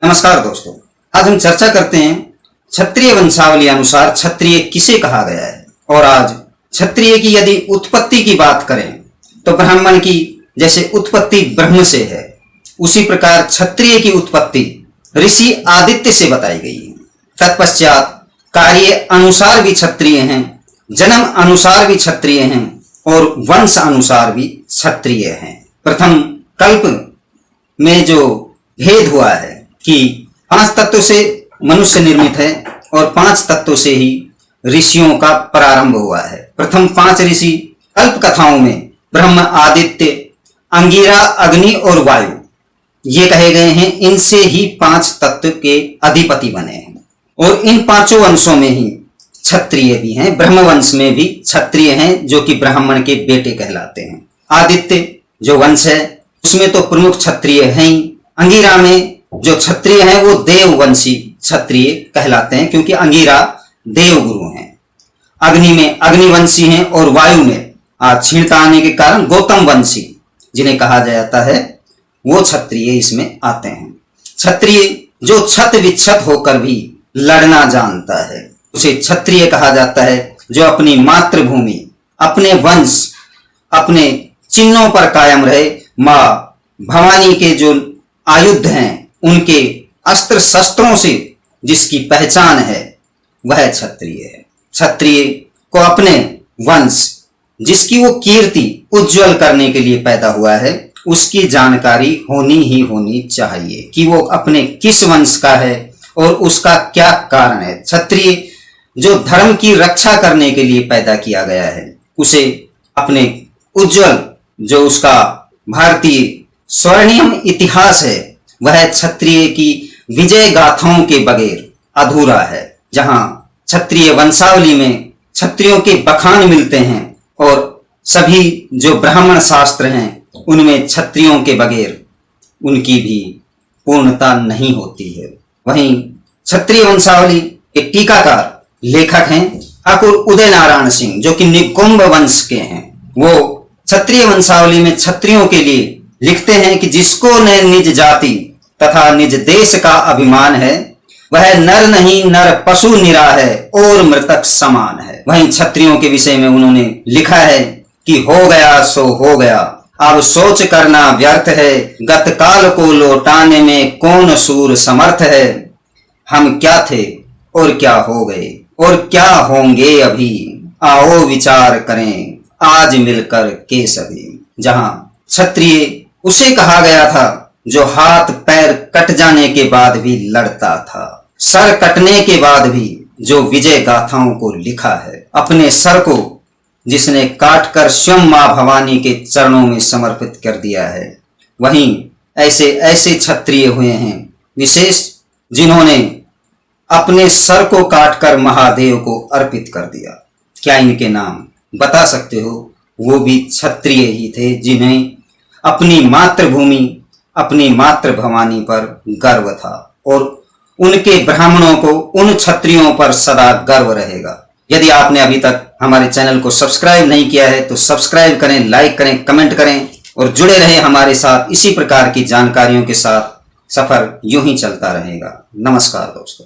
नमस्कार दोस्तों, आज हम चर्चा करते हैं क्षत्रिय वंशावली अनुसार क्षत्रिय किसे कहा गया है। और आज क्षत्रिय की यदि उत्पत्ति की बात करें तो ब्राह्मण की जैसे उत्पत्ति ब्रह्म से है, उसी प्रकार क्षत्रिय की उत्पत्ति ऋषि आदित्य से बताई गई है। तत्पश्चात कार्य अनुसार भी क्षत्रिय हैं, जन्म अनुसार भी क्षत्रिय हैं और वंश अनुसार भी क्षत्रिय हैं। प्रथम कल्प में जो भेद हुआ है कि 5 तत्वों से मनुष्य निर्मित है और 5 तत्वों से ही ऋषियों का प्रारंभ हुआ है। प्रथम 5 ऋषि कल्प कथाओं में ब्रह्म, आदित्य, अंगिरा, अग्नि और वायु ये कहे गए हैं। इनसे ही 5 तत्व के अधिपति बने हैं और इन 5 वंशों में ही क्षत्रिय भी हैं। ब्रह्म वंश में भी क्षत्रिय हैं जो कि ब्राह्मण के बेटे कहलाते हैं। आदित्य जो वंश है उसमें तो प्रमुख क्षत्रिय हैं ही। अंगिरा में जो क्षत्रिय हैं वो देववंशी क्षत्रिय कहलाते हैं क्योंकि अंगिरा देवगुरु हैं। अग्नि में अग्निवंशी हैं और वायु में क्षीणता आने के कारण गौतम वंशी जिन्हें कहा जाता है वो क्षत्रिय इसमें आते हैं। क्षत्रिय जो क्षत विक्षत होकर भी लड़ना जानता है उसे क्षत्रिय कहा जाता है, जो अपनी मातृभूमि, अपने वंश, अपने चिन्हों पर कायम रहे। माँ भवानी के जो आयुध हैं उनके अस्त्र शस्त्रों से जिसकी पहचान है वह क्षत्रिय है। क्षत्रिय को अपने वंश, जिसकी वो कीर्ति उज्जवल करने के लिए पैदा हुआ है, उसकी जानकारी होनी ही होनी चाहिए कि वो अपने किस वंश का है और उसका क्या कारण है। क्षत्रिय जो धर्म की रक्षा करने के लिए पैदा किया गया है, उसे अपने उज्जवल जो उसका भारतीय स्वर्णिम इतिहास है वह क्षत्रिय की विजय गाथाओं के बगैर अधूरा है। जहां क्षत्रिय वंशावली में क्षत्रियों के बखान मिलते हैं और सभी जो ब्राह्मण शास्त्र हैं उनमें क्षत्रियों के बगैर उनकी भी पूर्णता नहीं होती है। वहीं क्षत्रिय वंशावली के टीकाकार लेखक हैं ठाकुर उदय नारायण सिंह जो कि निकुंभ वंश के हैं। वो क्षत्रिय वंशावली में क्षत्रियों के लिए लिखते हैं कि जिसको न निज जाति तथा निज देश का अभिमान है, वह नर नहीं नर पशु निरा है और मृतक समान है। वहीं क्षत्रियों के विषय में उन्होंने लिखा है कि हो गया सो हो गया, अब सोच करना व्यर्थ है, गत काल को लौटाने में कौन सूर समर्थ है। हम क्या थे और क्या हो गए और क्या होंगे अभी, आओ विचार करें आज मिलकर के सभी। जहां क्षत्रिय उसे कहा गया था जो हाथ पैर कट जाने के बाद भी लड़ता था, सर कटने के बाद भी जो विजय गाथाओं को लिखा है, अपने सर को जिसने काटकर स्वयं मां भवानी के चरणों में समर्पित कर दिया है। वहीं ऐसे ऐसे क्षत्रिय हुए हैं विशेष जिन्होंने अपने सर को काटकर महादेव को अर्पित कर दिया। क्या इनके नाम बता सकते हो? वो भी क्षत्रिय ही थे जिन्हें अपनी मातृभूमि, अपनी मातृ भवानी पर गर्व था और उनके ब्राह्मणों को उन क्षत्रियों पर सदा गर्व रहेगा। यदि आपने अभी तक हमारे चैनल को सब्सक्राइब नहीं किया है तो सब्सक्राइब करें, लाइक करें, कमेंट करें और जुड़े रहें हमारे साथ। इसी प्रकार की जानकारियों के साथ सफर यूं ही चलता रहेगा। नमस्कार दोस्तों।